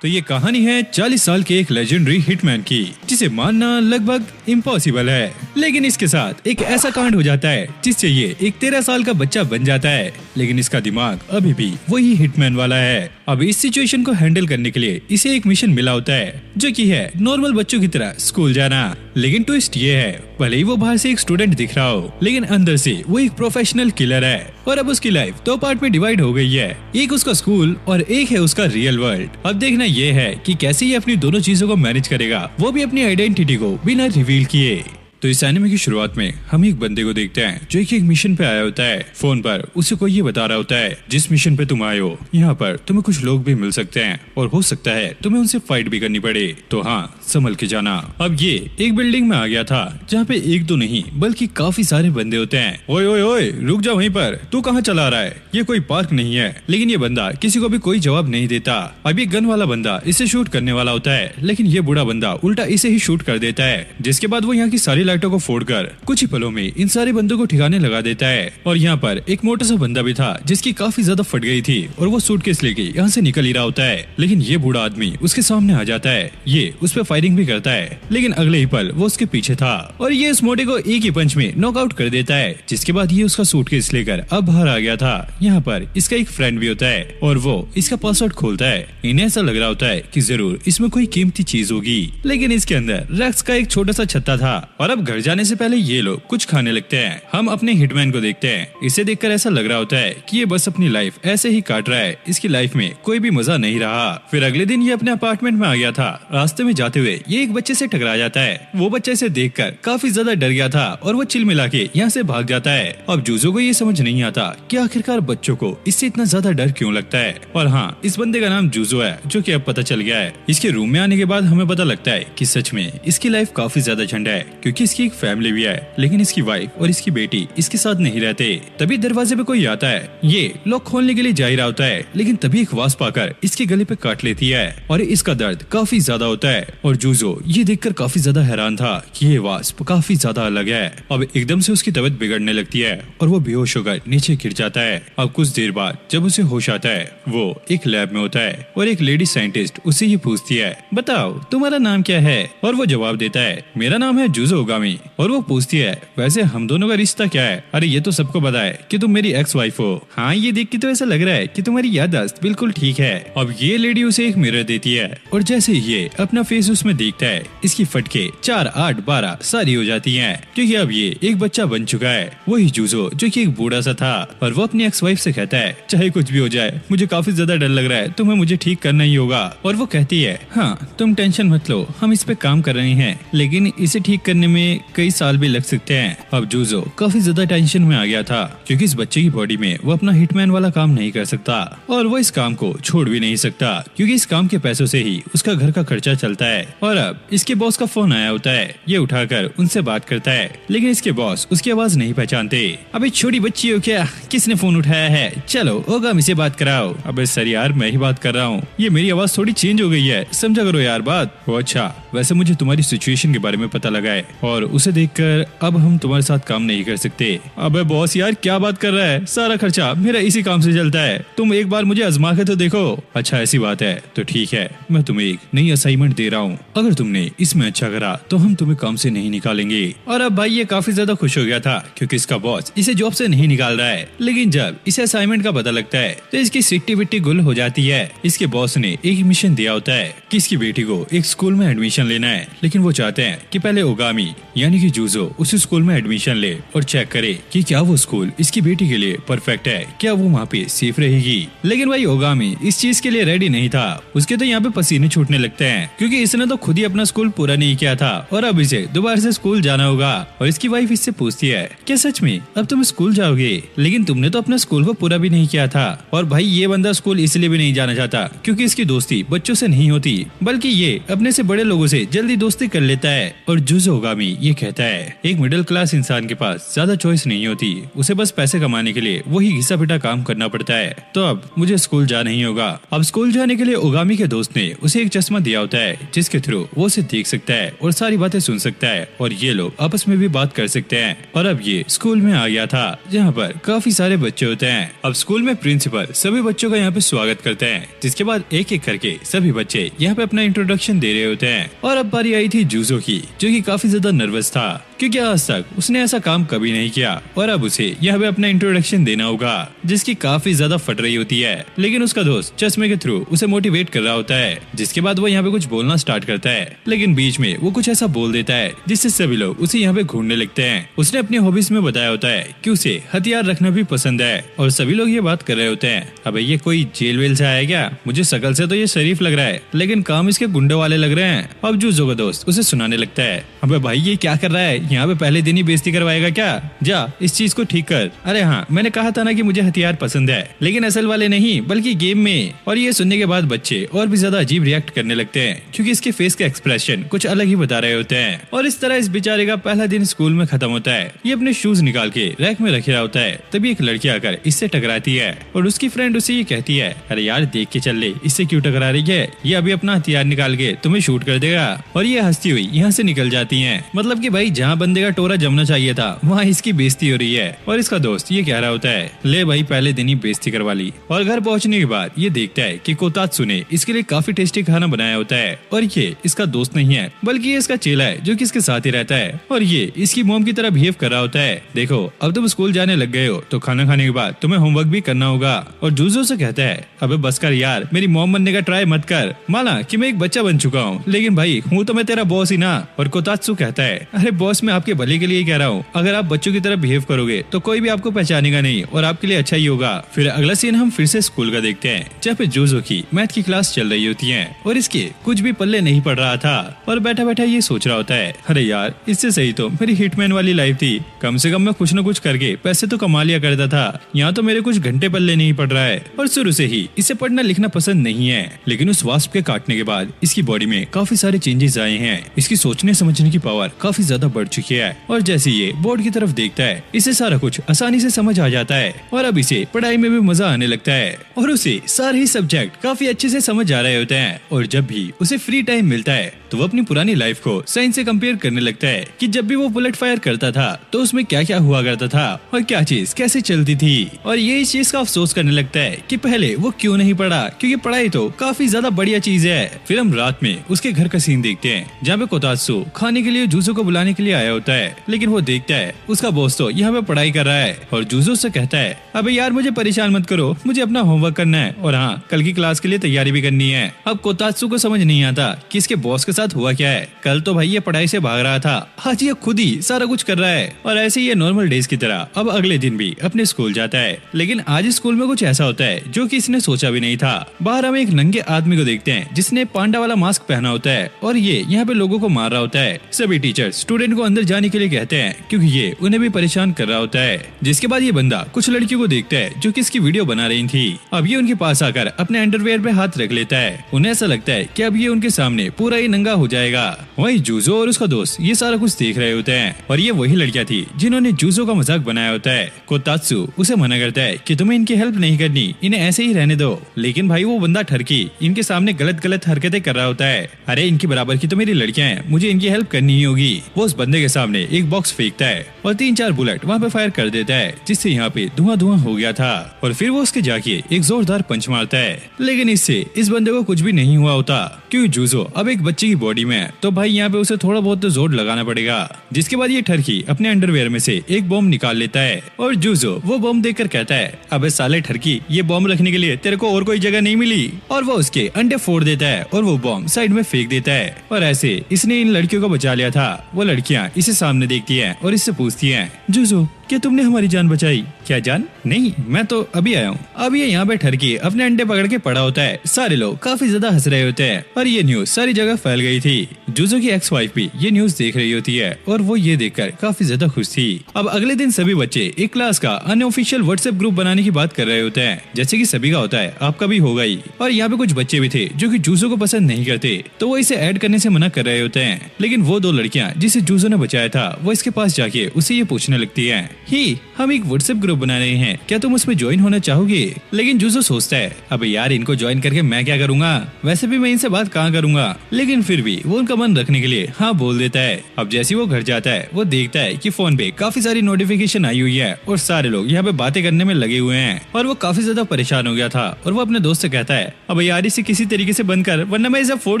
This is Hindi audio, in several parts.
तो ये कहानी है 40 साल के एक लेजेंडरी हिटमैन की, जिसे मानना लगभग इम्पॉसिबल है। लेकिन इसके साथ एक ऐसा कांड हो जाता है जिससे ये एक 13 साल का बच्चा बन जाता है, लेकिन इसका दिमाग अभी भी वही हिटमैन वाला है। अब इस सिचुएशन को हैंडल करने के लिए इसे एक मिशन मिला होता है, जो कि है नॉर्मल बच्चों की तरह स्कूल जाना। लेकिन ट्विस्ट ये है, भले ही वो बाहर से एक स्टूडेंट दिख रहा हो, लेकिन अंदर से वो एक प्रोफेशनल किलर है। और अब उसकी लाइफ 2 पार्ट में डिवाइड हो गई है, एक उसका स्कूल और एक है उसका रियल वर्ल्ड। अब देखना ये है कि कैसे ये अपनी दोनों चीजों को मैनेज करेगा, वो भी अपनी आइडेंटिटी को बिना रिवील किए। तो इस एनिमे की शुरुआत में हम एक बंदे को देखते हैं जो एक मिशन पे आया होता है। फोन पर उसे कोई ये बता रहा होता है, जिस मिशन पे तुम आए हो यहाँ पर तुम्हें कुछ लोग भी मिल सकते हैं और हो सकता है तुम्हें उनसे फाइट भी करनी पड़े, तो हाँ संभल के जाना। अब ये एक बिल्डिंग में आ गया था जहाँ पे एक दो नहीं बल्कि काफी सारे बंदे होते हैं। ओए ओए ओए रुक जा वहीं पर, तू कहाँ चला रहा है? ये कोई पार्क नहीं है। लेकिन ये बंदा किसी को भी कोई जवाब नहीं देता। अब ये गन वाला बंदा इसे शूट करने वाला होता है, लेकिन ये बूढ़ा बंदा उल्टा इसे ही शूट कर देता है, जिसके बाद वो यहाँ की सारी लाइटों को फोड़कर कुछ ही पलों में इन सारे बंदों को ठिकाने लगा देता है। और यहाँ पर एक मोटा सा बंदा भी था जिसकी काफी ज्यादा फट गई थी और वो सूटकेस लेके यहाँ से निकल ही रहा होता है, लेकिन ये बूढ़ा आदमी उसके सामने आ जाता है। ये उस पर फायरिंग भी करता है, लेकिन अगले ही पल वो उसके पीछे था और ये इस मोटे को एक ही पंच में नॉकआउट कर देता है, जिसके बाद ये उसका सूटकेस लेकर अब बाहर आ गया था। यहाँ पर इसका एक फ्रेंड भी होता है और वो इसका पासवर्ड खोलता है। इन्हें ऐसा लग रहा होता है कि जरूर इसमें कोई कीमती चीज होगी, लेकिन इसके अंदर रैक्स का एक छोटा सा छत्ता था। और अब घर जाने से पहले ये लोग कुछ खाने लगते हैं। हम अपने हिटमैन को देखते हैं। इसे देखकर ऐसा लग रहा होता है कि ये बस अपनी लाइफ ऐसे ही काट रहा है, इसकी लाइफ में कोई भी मजा नहीं रहा। फिर अगले दिन ये अपने अपार्टमेंट में आ गया था। रास्ते में जाते हुए ये एक बच्चे से टकरा जाता है। वो बच्चा इसे देखकर काफी ज्यादा डर गया था और वो चिल मिला के यहाँ से भाग जाता है। अब जूजो को ये समझ नहीं आता कि आखिरकार बच्चों को इससे इतना ज्यादा डर क्यों लगता है। और हाँ, इस बंदे का नाम जूजो है, जो कि अब पता चल गया है। इसके रूम में आने के बाद हमें पता लगता है कि सच में इसकी लाइफ काफी ज्यादा झंडा है, क्योंकि इसकी एक फैमिली भी है, लेकिन इसकी वाइफ और इसकी बेटी इसके साथ नहीं रहते। तभी दरवाजे पे कोई आता है। ये लॉक खोलने के लिए जा ही रहा होता है, लेकिन तभी एक वास्प आकर इसके गले पे काट लेती है और इसका दर्द काफी ज्यादा होता है। और जूजो ये देखकर काफी ज्यादा हैरान था कि ये वास्प काफी ज्यादा अलग है। अब एकदम से उसकी तबीयत बिगड़ने लगती है और वो बेहोश होकर नीचे गिर जाता है। अब कुछ देर बाद जब उसे होश आता है, वो एक लैब में होता है और एक लेडी साइंटिस्ट उससे ये पूछती है, बताओ तुम्हारा नाम क्या है? और वो जवाब देता है, मेरा नाम है जूजो ओगामी। और वो पूछती है, वैसे हम दोनों का रिश्ता क्या है? अरे ये तो सबको पता है कि तुम मेरी एक्स वाइफ हो। हाँ, ये देख के तो ऐसा लग रहा है कि तुम्हारी याददाश्त बिल्कुल ठीक है। अब ये लेडी उसे एक मिरर देती है और जैसे ये अपना फेस उसमें देखता है, इसकी फटके 4, 8, 12 सारी हो जाती हैं, क्योंकि अब ये एक बच्चा बन चुका है। वही जूजो जो कि एक बूढ़ा सा था। और वो अपनी एक्स वाइफ से कहता है, चाहे कुछ भी हो जाए मुझे काफी ज्यादा डर लग रहा है, तुम्हें मुझे ठीक करना ही होगा। और वो कहती है, हाँ तुम टेंशन मत लो, हम इस पे काम कर रहे हैं, लेकिन इसे ठीक करने में कई साल भी लग सकते हैं। अब जूजो काफी ज्यादा टेंशन में आ गया था, क्योंकि इस बच्चे की बॉडी में वो अपना हिटमैन वाला काम नहीं कर सकता और वो इस काम को छोड़ भी नहीं सकता, क्योंकि इस काम के पैसों से ही उसका घर का खर्चा चलता है। और अब इसके बॉस का फोन आया होता है। ये उठाकर उनसे बात करता है, लेकिन इसके बॉस उसकी आवाज नहीं पहचानते। अबे छोटी बच्ची हो क्या? किसने फोन उठाया है? चलो ओगामी से बात कराओ। अबे सर यार, मैं ही बात कर रहा हूँ, ये मेरी आवाज थोड़ी चेंज हो गई है, समझा करो यार बात। वो अच्छा, वैसे मुझे तुम्हारी सिचुएशन के बारे में पता लगा है और उसे देखकर अब हम तुम्हारे साथ काम नहीं कर सकते। अबे बॉस यार, क्या बात कर रहा है? सारा खर्चा मेरा इसी काम से चलता है, तुम एक बार मुझे आजमा के तो देखो। अच्छा ऐसी बात है तो ठीक है, मैं तुम्हें एक नई असाइनमेंट दे रहा हूँ, अगर तुमने इसमें अच्छा करा तो हम तुम्हें काम से नहीं निकालेंगे। और अब भाई ये काफी ज्यादा खुश हो गया था, क्योंकि इसका बॉस इसे जॉब से नहीं निकाल रहा है। लेकिन जब इसे असाइनमेंट का पता लगता है तो इसकी सिट्टी विट्टी गुल हो जाती है। इसके बॉस ने एक मिशन दिया होता है कि इसकी बेटी को एक स्कूल में एडमिशन लेना है, लेकिन वो चाहते हैं कि पहले ओगामी यानी कि जूजो उस स्कूल में एडमिशन ले और चेक करे कि क्या वो स्कूल इसकी बेटी के लिए परफेक्ट है, क्या वो वहाँ पे सेफ रहेगी। लेकिन भाई ओगामी इस चीज के लिए रेडी नहीं था। उसके तो यहाँ पे पसीने छूटने लगते हैं, क्योंकि इसने तो खुद ही अपना स्कूल पूरा नहीं किया था और अब इसे दोबारा से स्कूल जाना होगा। और इसकी वाइफ इससे पूछती है, क्या सच में अब तुम स्कूल जाओगे? लेकिन तुमने तो अपना स्कूल को पूरा भी नहीं किया था। और भाई ये बंदा स्कूल इसलिए भी नहीं जाना चाहता क्योंकि इसकी दोस्ती बच्चों से नहीं होती, बल्कि ये अपने से बड़े लोगों से जल्दी दोस्ती कर लेता है। और जूजो ओगामी ये कहता है, एक मिडिल क्लास इंसान के पास ज्यादा चॉइस नहीं होती, उसे बस पैसे कमाने के लिए वही घिसा पिटा काम करना पड़ता है। तो अब मुझे स्कूल जाना ही होगा। अब स्कूल जाने के लिए ओगामी के दोस्त ने उसे एक चश्मा दिया होता है जिसके थ्रू वो उसे देख सकता है और सारी बातें सुन सकता है और ये लोग आपस में भी बात कर सकते हैं। और अब ये स्कूल में आ गया था जहाँ पर काफी सारे बच्चे होते हैं। अब स्कूल में प्रिंसिपल सभी बच्चों का यहाँ पे स्वागत करते हैं, जिसके बाद एक एक करके सभी बच्चे यहाँ पे अपना इंट्रोडक्शन दे रहे होते हैं। और अब बारी आई थी जूजो की, जो कि काफी ज्यादा नर्वस था क्योंकि आज तक उसने ऐसा काम कभी नहीं किया और अब उसे यहाँ पे अपना इंट्रोडक्शन देना होगा, जिसकी काफी ज्यादा फट रही होती है। लेकिन उसका दोस्त चश्मे के थ्रू उसे मोटिवेट कर रहा होता है, जिसके बाद वो यहाँ पे कुछ बोलना स्टार्ट करता है, लेकिन बीच में वो कुछ ऐसा बोल देता है जिससे सभी लोग उसे यहाँ पे घूरने लगते हैं। उसने अपनी हॉबीज में बताया होता है कि उसे हथियार रखना भी पसंद है और सभी लोग ये बात कर रहे होते हैं, अबे ये कोई जेल वेल से आया क्या? मुझे शकल से तो ये शरीफ लग रहा है, लेकिन काम इसके गुंडे वाले लग रहे हैं। अब जूजो का दोस्त उसे सुनाने लगता है, अबे भाई ये क्या कर रहा है? यहाँ पे पहले दिन ही बेइज्जती करवाएगा क्या? जा इस चीज को ठीक कर। अरे हाँ, मैंने कहा था ना कि मुझे हथियार पसंद है, लेकिन असल वाले नहीं बल्कि गेम में। और ये सुनने के बाद बच्चे और भी ज्यादा अजीब रिएक्ट करने लगते हैं क्योंकि इसके फेस का एक्सप्रेशन कुछ अलग ही बता रहे होते हैं। और इस तरह इस बेचारे का पहला दिन स्कूल में खत्म होता है। ये अपने शूज निकाल के रैक में रख रहा होता है, तभी एक लड़की आकर इससे टकराती है और उसकी फ्रेंड उसे ये कहती है, अरे यार देख के चल ले, इससे क्यों टकरा रही है? ये अभी अपना हथियार निकाल के तुम्हें शूट कर देगा। और ये हंसती हुई यहाँ से निकल जाती है। मतलब कि भाई जहाँ बंदे का टोरा जमना चाहिए था वहाँ इसकी बेइज्जती हो रही है। और इसका दोस्त ये कह रहा होता है, ले भाई पहले दिन ही बेइज्जती करवा ली। और घर पहुँचने के बाद ये देखता है कि कोतात्सु ने इसके लिए काफी टेस्टी खाना बनाया होता है और ये इसका दोस्त नहीं है बल्कि ये इसका चेला है जो कि इसके साथ ही रहता है और ये इसकी मॉम की तरह बिहेव कर रहा होता है। देखो अब तुम स्कूल जाने लग गए हो तो खाना खाने के बाद तुम्हें होमवर्क भी करना होगा। और जूजो से कहता है, अबे बस कर यार, मेरी मॉम बनने का ट्राई मत कर। माना कि मैं एक बच्चा बन चुका हूँ, लेकिन भाई हूँ तो मैं तेरा बॉस ही ना। और कोतात्सु कहता है, अरे बॉस मैं आपके भले के लिए कह रहा हूँ, अगर आप बच्चों की तरह बिहेव करोगे तो कोई भी आपको पहचानेगा नहीं और आपके लिए अच्छा ही होगा। फिर अगला सीन हम फिर से स्कूल का देखते हैं जहाँ पे जूजो की मैथ की क्लास चल रही होती है और इसके कुछ भी पल्ले नहीं पड़ रहा था और बैठा बैठा ये सोच रहा होता है, अरे यार इससे सही तो मेरी हिटमैन वाली लाइफ थी, कम से कम मैं कुछ न कुछ करके पैसे तो कमा लिया करता था। यहाँ तो मेरे कुछ घंटे पल्ले नहीं पड़ रहा है। और शुरू से ही इसे पढ़ना लिखना पसंद नहीं है, लेकिन उस वास्प के काटने के बाद इसकी बॉडी में काफी सारे चेंजेस आए हैं। इसकी सोचने समझने की पावर काफी ज्यादा बढ़ चुकी है और जैसे ये बोर्ड की तरफ देखता है इसे सारा कुछ आसानी से समझ आ जाता है और अब इसे पढ़ाई में भी मजा आने लगता है और उसे सारे ही सब्जेक्ट काफी अच्छे से समझ आ रहे होते हैं। और जब भी उसे फ्री टाइम मिलता है तो वो अपनी पुरानी लाइफ को साइंस से कंपेयर करने लगता है कि जब भी वो बुलेट फायर करता था तो उसमें क्या क्या हुआ करता था और क्या चीज कैसे चलती थी। और ये इस चीज का अफसोस करने लगता है कि पहले वो क्यों नहीं पढ़ा, क्योंकि पढ़ाई तो काफी ज्यादा बढ़िया चीज है। फिर हम रात में उसके घर का सीन देखते हैं जहाँ पे कोतात्सु खाने के लिए जूजो को बुलाने के लिए आया होता है, लेकिन वो देखता है उसका बॉस तो यहाँ पे पढ़ाई कर रहा है और जूजो से कहता है, अबे यार मुझे परेशान मत करो, मुझे अपना होमवर्क करना है और हाँ कल की क्लास के लिए तैयारी भी करनी है। अब कोतात्सु को समझ नहीं आता कि इसके बॉस के साथ हुआ क्या है। कल तो भाई ये पढ़ाई से भाग रहा था, आज ये खुद ही सारा कुछ कर रहा है। और ऐसे ही ये नॉर्मल डेज की तरह अब अगले दिन भी अपने स्कूल जाता है, लेकिन आज स्कूल में कुछ ऐसा होता है जो कि इसने सोचा भी नहीं था। बाहर हम एक नंगे आदमी को देखते हैं जिसने पांडा वाला मास्क पहना होता है और ये यहाँ पे लोगों को मार रहा होता है। सभी टीचर स्टूडेंट को अंदर जाने के लिए कहते हैं क्योंकि ये उन्हें भी परेशान कर रहा होता है। जिसके बाद ये बंदा कुछ लड़कियों को देखता है जो कि इसकी वीडियो बना रही थी। अब ये उनके पास आकर अपने अंडरवेयर पे हाथ रख लेता है। उन्हें ऐसा लगता है कि अब ये उनके सामने पूरा ही नंगा हो जाएगा। वहीं जूजो और उसका दोस्त ये सारा कुछ देख रहे होते हैं और ये वही लड़कियां थी जिन्होंने जूजो का मजाक बनाया होता है। कोतात्सु उसे मना करता है कि तुम्हें इनकी हेल्प नहीं करनी, इन्हें ऐसे ही रहने दो। लेकिन भाई वो बंदा ठरकी इनके सामने गलत गलत हरकतें कर रहा होता है। अरे इनकी बराबर की तो मेरी लड़कियां हैं, मुझे इनकी हेल्प करनी ही होगी। वो उस बंदे के सामने एक बॉक्स फेंकता है और 3-4 बुलेट वहाँ पे फायर कर देता है, जिससे यहाँ पे धुआं हो गया था। और फिर वो उसके जाके एक जोरदार पंच मारता है, लेकिन इससे इस बंदे को कुछ भी नहीं हुआ होता क्योंकि जूजो अब एक बच्चे की बॉडी में है, तो भाई यहाँ पे उसे थोड़ा बहुत तो जोर लगाना पड़ेगा। जिसके बाद ये ठरकी अपने अंडरवेयर में से एक बॉम्ब निकाल लेता है और जूजो वो बॉम्ब देखकर कहता है, अबे साले ठरकी ये बॉम्ब रखने के लिए तेरे को और कोई जगह नहीं मिली। और वो उसके अंडे फोड़ देता है और वो बॉम्ब साइड में फेंक देता है। और ऐसे इसने इन लड़कियों को बचा लिया था। वो लड़कियाँ इसे सामने देखती है और इससे पूछती है, जूजो क्या तुमने हमारी जान बचाई? क्या जान? नहीं, मैं तो अभी आया हूँ। अब ये यहाँ पे ठरकी अपने अंडे पकड़ के पड़ा होता है। सारे लोग काफी ज्यादा हंस रहे होते हैं और ये न्यूज सारी जगह फैल गई थी। जूजो की एक्स वाइफ भी ये न्यूज देख रही होती है और वो ये देखकर काफी ज्यादा खुश थी। अब अगले दिन सभी बच्चे एक क्लास का अनऑफिशियल व्हाट्सएप ग्रुप बनाने की बात कर रहे होते हैं, जैसे कि सभी का होता है, आपका भी होगा ही। और यहाँ पे कुछ बच्चे भी थे जो कि जूजो को पसंद नहीं करते, तो वो इसे ऐड करने से मना कर रहे होते हैं। लेकिन वो दो लड़कियां जिसे जूजो ने बचाया था, वो इसके पास जाके उसे ये पूछने लगती है, ही हम एक व्हाट्सएप ग्रुप बना रहे हैं, क्या तुम उसमें ज्वाइन होना चाहोगे? लेकिन जूजो सोचता है, अब यार इनको ज्वाइन करके मैं क्या करूंगा, वैसे भी मैं इनसे बात कहाँ करूंगा। लेकिन फिर भी वो उनका मन रखने के लिए हाँ बोल देता है। अब जैसे वो घर जाता है, वो देखता है कि फोन पे काफी सारी नोटिफिकेशन आई हुई है और सारे लोग यहाँ पे बातें करने में लगे हुए हैं और वो काफी ज्यादा परेशान हो गया था। और वो अपने दोस्त से कहता है, अब यार इसे किसी तरीके से बंद कर वरना मैं इसे फोड़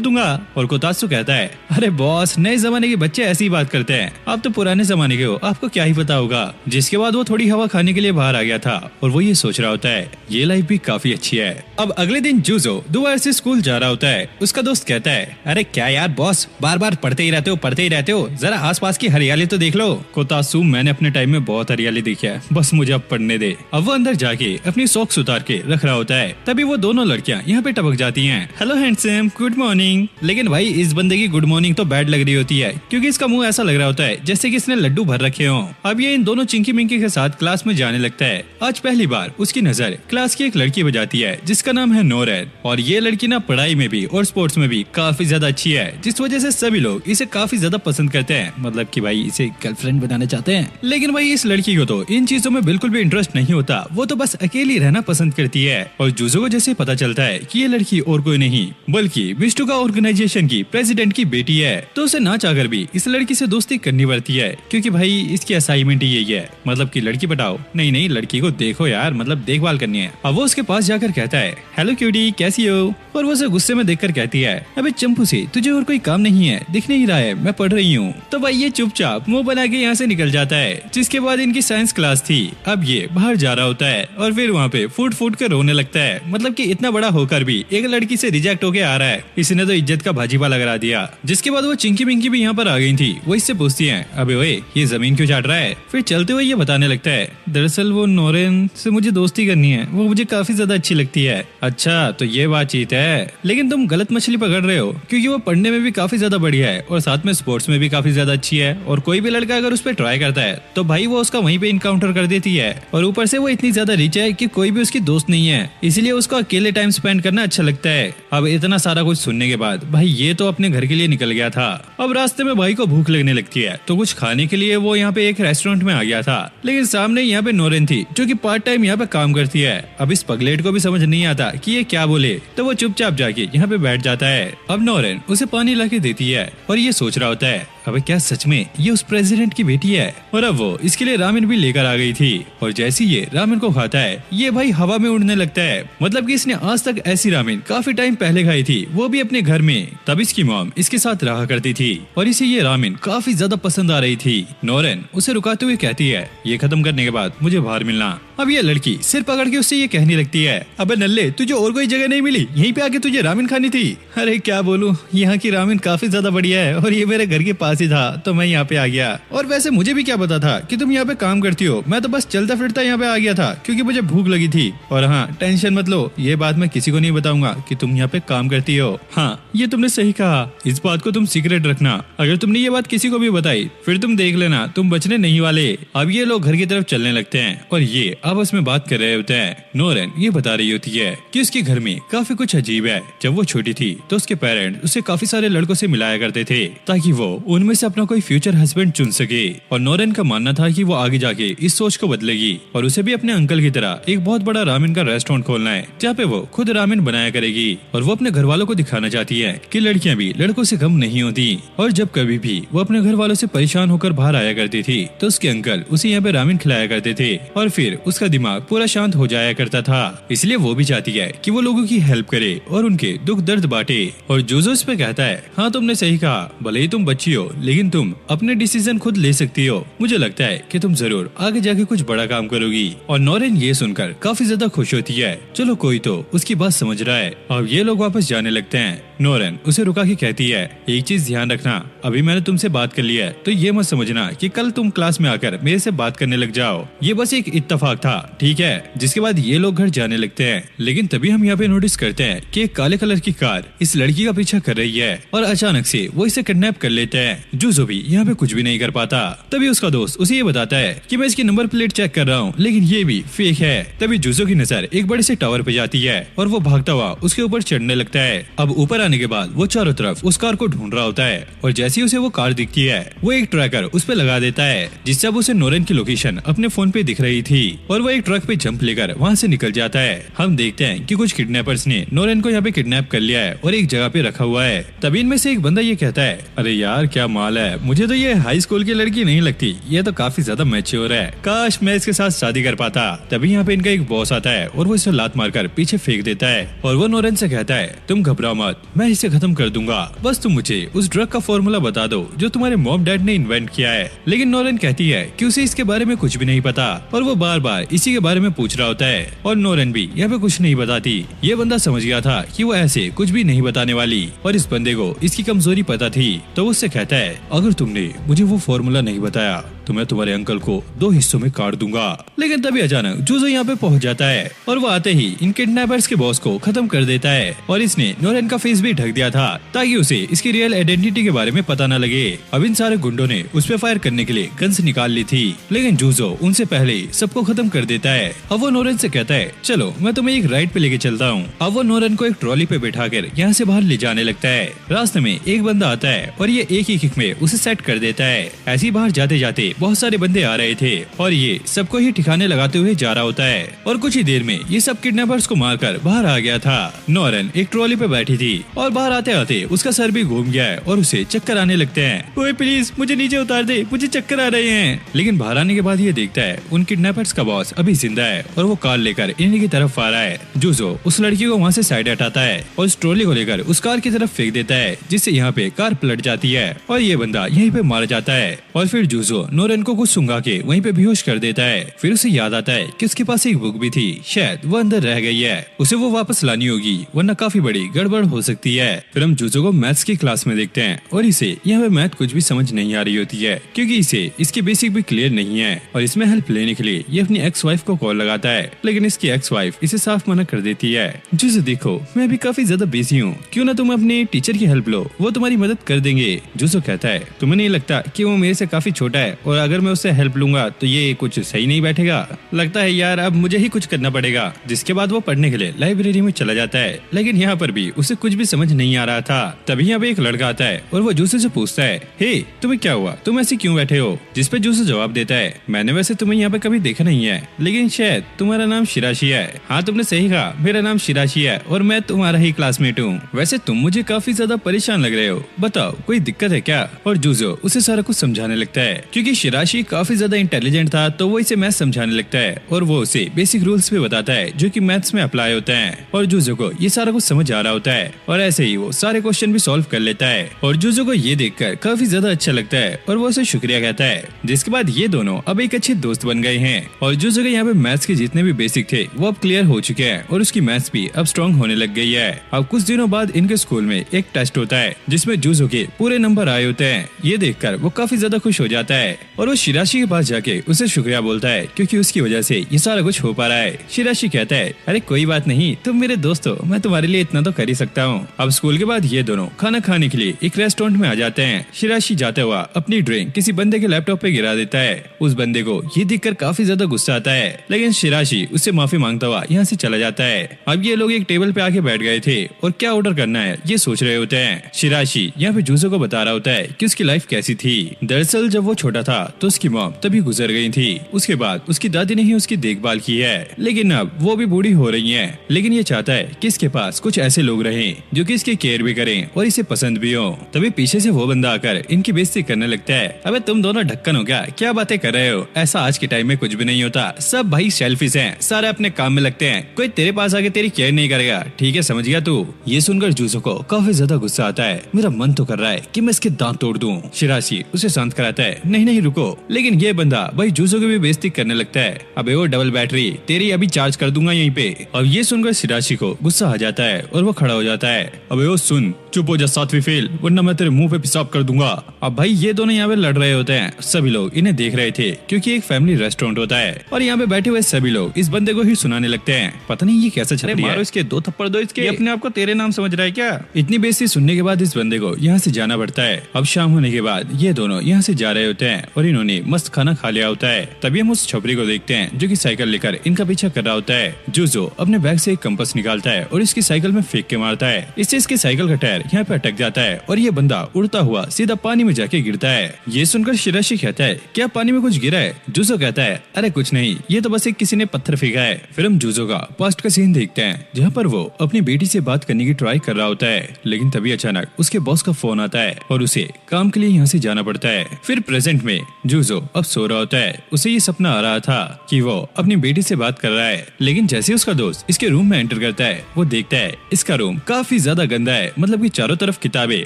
दूंगा। और कोतात्सु कहता है, अरे बॉस, नए जमाने के बच्चे ऐसी ही बात करते हैं, आप तो पुराने जमाने के हो, आपको क्या ही पता होगा। जिसके बाद वो थोड़ी हवा खाने के लिए बाहर आ गया था और वो ये सोच रहा होता है, ये लाइफ भी काफी अच्छी है। अब अगले दिन जूजो दोबारा से स्कूल जा रहा होता है। उसका दोस्त कहता है, अरे क्या यार बॉस, बार बार पढ़ते ही रहते हो, जरा आसपास की हरियाली तो देख लो। कोतात्सु, मैंने अपने टाइम में बहुत हरियाली देखी है, बस मुझे अब पढ़ने दे। अब वो अंदर जाके अपनी सॉक्स उतार के रख रहा होता है, तभी वो दोनों लड़कियां यहाँ पे टपक जाती हैं। Hello handsome, good morning. लेकिन भाई इस बंदे की गुड मॉर्निंग तो बैड लग रही होती है, क्योंकि इसका मुंह ऐसा लग रहा होता है जैसे कि इसने लड्डू भर रखे हों। अब ये इन दोनों चिंकी मिंकी के साथ क्लास में जाने लगता है। आज पहली बार उसकी नजर क्लास की एक लड़की पे जाती है जिसका नाम है नोरन। और ये लड़की ना पढ़ाई में भी और स्पोर्ट्स में भी काफी ज्यादा अच्छी है, जिस वजह से सभी लोग इसे काफी ज्यादा पसंद करते हैं, मतलब कि भाई इसे गर्लफ्रेंड बनाना चाहते हैं। लेकिन भाई इस लड़की को तो इन चीजों में बिल्कुल भी इंटरेस्ट नहीं होता, वो तो बस अकेली रहना पसंद करती है। और जूजो को जैसे पता चलता है कि ये लड़की और कोई नहीं बल्कि मिस्टुका ऑर्गेनाइजेशन की प्रेसिडेंट की बेटी है, तो उसे ना चाहकर भी इस लड़की से दोस्ती करनी पड़ती है, क्योंकि भाई इसकी असाइनमेंट ही यही है, मतलब कि लड़की पटाओ, नहीं लड़की को देखो यार, मतलब देखभाल करनी है। अब वो उसके पास जाकर कहता है, हेलो क्यूटी, कैसी हो? और वो उसे गुस्से में देखकर कहती है, अबे चंपू से तुझे और कोई काम नहीं है, दिख नहीं रहा है मैं पढ़ रही हूँ। तो भाई ये चुपचाप मुंह बना के यहाँ से निकल जाता है। जिसके बाद इनकी साइंस क्लास थी। अब ये बाहर जा रहा होता है और फिर वहाँ पे फूट कर रोने लगता है, मतलब कि इतना बड़ा होकर भी एक लड़की से रिजेक्ट होके आ रहा है, इसने तो इज्जत का भाजीपाला करा दिया। जिसके बाद वो चिंकी मिंकी भी यहाँ पर आ गई थी। वो इससे पूछती है, अबे ओए ये जमीन क्यों चाट रहा है? फिर चलते हुए ये बताने लगता है, दरअसल वो नोरेन से मुझे दोस्ती करनी है, वो मुझे काफी ज्यादा अच्छी लगती है। अच्छा तो ये बातचीत है, लेकिन तुम गलत मछली पकड़ रहे हो, क्योंकि वो पढ़ने में भी काफी ज्यादा बढ़िया है और साथ में स्पोर्ट्स में भी काफी ज्यादा अच्छी है। और कोई भी लड़का अगर उस पर ट्राई करता है तो भाई वो उसका वहीं पे इनकाउंटर कर देती है। और ऊपर से वो इतनी ज्यादा रिच है कि कोई भी उसकी दोस्त नहीं है, इसलिए उसको अकेले टाइम स्पेंड करना अच्छा लगता है। अब इतना सारा कुछ सुनने के बाद भाई ये तो अपने घर के लिए निकल गया था। अब रास्ते में भाई को भूख लगने लगती है, तो कुछ खाने के लिए वो यहाँ पे एक रेस्टोरेंट में आ गया था। लेकिन सामने यहाँ पे नोरेन थी जो कि पार्ट टाइम यहाँ पे काम करती है। अब इस पगलेट को भी समझ नहीं आता कि ये क्या बोले, तो वो चुपचाप जाके यहाँ पे बैठ जाता है। अब नोरेन उसे पानी लाके देती है और ये सोच रहा होता है, अबे क्या सच में ये उस प्रेसिडेंट की बेटी है? और अब वो इसके लिए रामेन भी लेकर आ गई थी। और जैसे ये रामेन को खाता है, ये भाई हवा में उड़ने लगता है, मतलब कि इसने आज तक ऐसी रामेन काफी टाइम पहले खाई थी, वो भी अपने घर में। तब इसकी मॉम इसके साथ रहा करती थी और इसे ये रामेन काफी ज्यादा पसंद आ रही थी। नोरेन उसे रुकाते हुए कहती है, ये खत्म करने के बाद मुझे बाहर मिलना। अब ये लड़की सिर पकड़ के उससे ये कहने लगती है, अबे नल्ले तुझे और कोई जगह नहीं मिली, यहीं पे आके तुझे रामेन खानी थी? अरे क्या बोलूं, यहाँ की रामेन काफी ज्यादा बढ़िया है और ये मेरे घर के पास ही था, तो मैं यहाँ पे आ गया। और वैसे मुझे भी क्या पता था कि तुम यहाँ पे काम करती हो, मैं तो बस चलता फिरता यहाँ पे आ गया था क्योंकि मुझे भूख लगी थी। और हाँ टेंशन मत लो, ये बात मैं किसी को नहीं बताऊंगा कि तुम यहाँ पे काम करती हो। हाँ ये तुमने सही कहा, इस बात को तुम सीक्रेट रखना, अगर तुमने ये बात किसी को भी बताई फिर तुम देख लेना तुम बचने नहीं वाले। अब ये लोग घर की तरफ चलने लगते हैं और ये आपस में बात कर रहे होते हैं। नोरेन ये बता रही होती है कि उसके घर में काफी कुछ अजीब है। जब वो छोटी थी तो उसके पेरेंट्स उसे काफी सारे लड़कों से मिलाया करते थे ताकि वो उनमें से अपना कोई फ्यूचर हस्बैंड चुन सके। और नोरेन का मानना था कि वो आगे जाके इस सोच को बदलेगी और उसे भी अपने अंकल की तरह एक बहुत बड़ा रामेन का रेस्टोरेंट खोलना है जहाँ पे वो खुद रामेन बनाया करेगी। और वो अपने घर वालों को दिखाना चाहती है कि लड़कियां भी लड़कों से कम नहीं होती। और जब कभी भी वो अपने घर वालों से परेशान होकर बाहर आया करती थी तो उसके अंकल उसे यहाँ पे रामेन खिलाया करते थे और फिर उसका दिमाग पूरा शांत हो जाया करता था। इसलिए वो भी चाहती है कि वो लोगों की हेल्प करे और उनके दुख दर्द बांटे। और जोजो इस पे कहता है, हाँ तुमने सही कहा, भले ही तुम बच्ची हो लेकिन तुम अपने डिसीजन खुद ले सकती हो। मुझे लगता है कि तुम जरूर आगे जाके कुछ बड़ा काम करोगी। और नोरेन ये सुनकर काफी ज्यादा खुश होती है। चलो कोई तो उसकी बात समझ रहा है। अब ये लोग वापस जाने लगते हैं। नोरेन उसे रुका के कहती है, एक चीज ध्यान रखना, अभी मैंने तुमसे बात कर लिया है तो ये मत समझना कि कल तुम क्लास में आकर मेरे से बात करने लग जाओ। ये बस एक इत्तेफाक था, ठीक है। जिसके बाद ये लोग घर जाने लगते हैं। लेकिन तभी हम यहाँ पे नोटिस करते हैं कि एक काले कलर की कार इस लड़की का पीछा कर रही है और अचानक से वो इसे किडनैप कर लेते हैं। जूजो भी यहाँ पे कुछ भी नहीं कर पाता। तभी उसका दोस्त उसे ये बताता है कि मैं इसकी नंबर प्लेट चेक कर रहा हूँ लेकिन ये भी फेक है। तभी जूजो की नजर एक बड़े से टावर पे जाती है और वो भागता हुआ उसके ऊपर चढ़ने लगता है। अब ऊपर आने के बाद वो चारों तरफ उस कार को ढूंढ रहा होता है और जैसे ही उसे वो कार दिखती है वो एक ट्रैकर उस पे लगा देता है, जिससे अब उसे नोरेन की लोकेशन अपने फोन पे दिख रही थी और वो एक ट्रक पे जंप लेकर वहाँ से निकल जाता है। हम देखते हैं कि कुछ किडनैपर्स ने नोरेन को यहाँ पे किडनैप कर लिया है और एक जगह पे रखा हुआ है। तभी इनमें से एक बंदा ये कहता है, अरे यार क्या माल है, मुझे तो ये हाई स्कूल की लड़की नहीं लगती, ये तो काफी ज्यादा मैच्योर है, काश मैं इसके साथ शादी कर पाता। तभी यहाँ पे इनका एक बॉस आता है और वो इसे लात मारकर पीछे फेंक देता है और वो नोरेन से कहता है, तुम घबराओ मत, मैं इसे खत्म कर दूंगा, बस तुम मुझे उस ड्रग का फॉर्मूला बता दो जो तुम्हारे मॉम डैड ने इन्वेंट किया है। लेकिन नोरेन कहती है कि उसे इसके बारे में कुछ भी नहीं पता और वो बार बार इसी के बारे में पूछ रहा होता है और नोरेन भी यहाँ पे कुछ नहीं बताती। ये बंदा समझ गया था कि वो ऐसे कुछ भी नहीं बताने वाली और इस बंदे को इसकी कमजोरी पता थी तो वो उससे कहता है, अगर तुमने मुझे वो फॉर्मूला नहीं बताया तो मैं तुम्हारे अंकल को 2 हिस्सों में काट दूंगा। लेकिन तभी अचानक जूजो यहाँ पे पहुंच जाता है और वो आते ही इन किडनैपर्स के बॉस को खत्म कर देता है और इसने नोरेन का फेस भी ढक दिया था ताकि उसे इसकी रियल आइडेंटिटी के बारे में पता न लगे। अब इन सारे गुंडों ने उस पे फायर करने के लिए गन्स निकाल ली थी लेकिन जूजो उनसे पहले ही सबको खत्म कर देता है। अब वो नोरेन से कहता है, चलो मैं तुम्हें एक राइड पे लेके चलता हूँ। अब वो नोरेन को एक ट्रॉली पे बैठा कर यहाँ से बाहर ले जाने लगता है। रास्ते में एक बंदा आता है और ये एक ही किक में उसे सेट कर देता है। ऐसे ही बाहर जाते जाते बहुत सारे बंदे आ रहे थे और ये सबको ही ठिकाने लगाते हुए जा रहा होता है और कुछ ही देर में ये सब किडनैपर्स को मारकर बाहर आ गया था। नोरेन एक ट्रॉली पे बैठी थी और बाहर आते आते उसका सर भी घूम गया है और उसे चक्कर आने लगते हैं। ओए प्लीज मुझे नीचे उतार दे, मुझे चक्कर आ रहे हैं। लेकिन बाहर आने के बाद ये देखता है उन किडनैपर्स का बॉस अभी जिंदा है और वो कार लेकर इन्हीं की तरफ आ रहा है। जूजो उस लड़की को वहाँ से साइड हटाता है और उस ट्रॉली को लेकर उस कार की तरफ फेंक देता है जिससे यहाँ पे कार पलट जाती है और ये बंदा यहीं पे मारा जाता है। और फिर जूजो नोरेन को कुछ सूंघा के वहीं पे बेहोश कर देता है। फिर उसे याद आता है कि उसके पास एक बुक भी थी, शायद वो अंदर रह गई है, उसे वो वापस लानी होगी वरना काफी बड़ी गड़बड़ हो सकती है। फिर हम जूजो को मैथ्स की क्लास में देखते हैं और इसे यहाँ पे मैथ कुछ भी समझ नहीं आ रही होती है क्योंकि इसे इसकी बेसिक भी क्लियर नहीं है और इसमें हेल्प लेने के लिए ये अपनी एक्स वाइफ को कॉल लगाता है लेकिन इसकी एक्स वाइफ इसे साफ मना कर देती है। जूजो देखो मैं अभी काफी ज्यादा बिजी हूँ, क्यों ना तुम अपने टीचर की हेल्प लो, वो तुम्हारी मदद कर देंगे। जूजो कहता है, तुम्हें नहीं लगता कि वो मेरे से काफी छोटा है और अगर मैं उससे हेल्प लूंगा तो ये कुछ सही नहीं बैठेगा, लगता है यार अब मुझे ही कुछ करना पड़ेगा। जिसके बाद वो पढ़ने के लिए लाइब्रेरी में चला जाता है लेकिन यहाँ पर भी उसे कुछ भी समझ नहीं आ रहा था। तभी यहाँ पे एक लड़का आता है और वो जूसो से पूछता है, हे तुम्हें क्या हुआ, तुम ऐसे क्यों बैठे हो? जिस पे जूसो जवाब देता है, मैंने वैसे तुम्हें यहाँ पे कभी देखा नहीं है लेकिन शायद तुम्हारा नाम शिराशी है। हाँ तुमने सही कहा, मेरा नाम शिराशी है और मैं तुम्हारा ही क्लासमेट हूँ। वैसे तुम मुझे काफी ज्यादा परेशान लग रहे हो, बताओ कोई दिक्कत है क्या? और जूजो उसे सारा कुछ समझाने लगता है। क्योंकि शिराशी काफी ज्यादा इंटेलिजेंट था तो वो इसे मैथ समझाने लगता है और वो उसे बेसिक रूल्स भी बताता है जो कि मैथ्स में अप्लाई होते हैं और जूजो को ये सारा कुछ समझ आ रहा होता है और ऐसे ही वो सारे क्वेश्चन भी सॉल्व कर लेता है और जूजो को ये देखकर काफी ज्यादा अच्छा लगता है और वो उसे शुक्रिया कहता है। जिसके बाद ये दोनों अब एक अच्छे दोस्त बन गए हैं और जूजो के यहाँ पे मैथ्स के जितने भी बेसिक थे वो अब क्लियर हो चुके हैं और उसकी मैथ्स भी अब स्ट्रॉन्ग होने लग गई है। अब कुछ दिनों बाद इनके स्कूल में एक टेस्ट होता है जिसमें जूजो के पूरे नंबर आए होते हैं। ये देखकर वो काफी ज्यादा खुश हो जाता है और वो शिराशी के पास जाके उसे शुक्रिया बोलता है क्योंकि उसकी वजह से ये सारा कुछ हो पा रहा है। शिराशी कहता है, अरे कोई बात नहीं, तुम मेरे दोस्त हो, मैं तुम्हारे लिए इतना तो कर ही सकता हूँ। अब स्कूल के बाद ये दोनों खाना खाने के लिए एक रेस्टोरेंट में आ जाते हैं। शिराशी जाते हुआ अपनी ड्रिंक किसी बंदे के लैपटॉप पे गिरा देता है। उस बंदे को ये देखकर काफी ज्यादा गुस्सा आता है लेकिन शिराशी उससे माफी मांगता हुआ यहाँ से चला जाता है। अब ये लोग एक टेबल पे आके बैठ गए थे और क्या ऑर्डर करना है ये सोच रहे होते हैं। शिराशी यहाँ पे जूजो को बता रहा होता है कि उसकी लाइफ कैसी थी। दरअसल जब वो छोटा था तो उसकी मॉम तभी गुजर गई थी। उसके बाद उसकी दादी ने ही उसकी देखभाल की है, लेकिन अब वो भी बूढ़ी हो रही है। लेकिन ये चाहता है कि इसके पास कुछ ऐसे लोग रहें जो कि इसकी केयर भी करें और इसे पसंद भी हो। तभी पीछे से वो बंदा आकर इनकी बेइज्जती करने लगता है। अबे तुम दोनों ढक्कन हो क्या बातें कर रहे हो? ऐसा आज के टाइम में कुछ भी नहीं होता, सब भाई सेल्फिश हैं, सारे अपने काम में लगते हैं, कोई तेरे पास आके तेरी केयर नहीं करेगा, ठीक है, समझ गया तू? ये सुनकर जूजो को काफी ज्यादा गुस्सा आता है। मेरा मन तो कर रहा है कि मैं इसके दांत तोड़ दूं। शिराशी उसे शांत कराता है, नहीं रुको। लेकिन ये बंदा भाई जूजो की भी बेइज्जती करने लगता है। अबे वो डबल बैटरी तेरी अभी चार्ज कर दूंगा यहीं पे। अब ये सुनकर शिराशी को गुस्सा आ जाता है और वो खड़ा हो जाता है। अबे वो सुन, चुप हो जा सातवीं फेल, वरना मैं तेरे मुंह पे पेशाब कर दूंगा। अब भाई ये दोनों यहाँ पे लड़ रहे होते हैं। सभी लोग इन्हें देख रहे थे क्योंकि एक फैमिली रेस्टोरेंट होता है और यहाँ पे बैठे हुए सभी लोग इस बंदे को ही सुनाने लगते हैं। पता नहीं ये कैसा छपरी है। मारो इसके, 2 थप्पड़ दो इसके। ये अपने आप को तेरे नाम समझ रहा है क्या? इतनी बेइज्जती सुनने के बाद इस बंदे को यहाँ से जाना पड़ता है। अब शाम होने के बाद ये दोनों यहाँ से जा रहे होते हैं और इन्होंने मस्त खाना खा लिया होता है। तभी हम उस छपरी को देखते हैं जो कि साइकिल लेकर इनका पीछा कर रहा होता है। जूजो अपने बैग से एक कंपास निकालता है और इसकी साइकिल में फेंक के मारता है। इससे इसकी साइकिल का टायर यहाँ पे अटक जाता है और ये बंदा उड़ता हुआ सीधा पानी में जाके गिरता है। ये सुनकर शिराशी कहता है, क्या पानी में कुछ गिरा है? जूजो कहता है, अरे कुछ नहीं, ये तो बस एक किसी ने पत्थर फेंका है। फिर हम जूजो का पास्ट का सीन देखते हैं जहाँ पर वो अपनी बेटी से बात करने की ट्राई कर रहा होता है, लेकिन तभी अचानक उसके बॉस का फोन आता है और उसे काम के लिए यहाँ से जाना पड़ता है। फिर प्रेजेंट में जूजो अब सो रहा होता है। उसे ये सपना आ रहा था कि वो अपनी बेटी से बात कर रहा है, लेकिन जैसे उसका दोस्त इसके रूम में एंटर करता है वो देखता है इसका रूम काफी ज्यादा गंदा है, मतलब कि चारों तरफ किताबें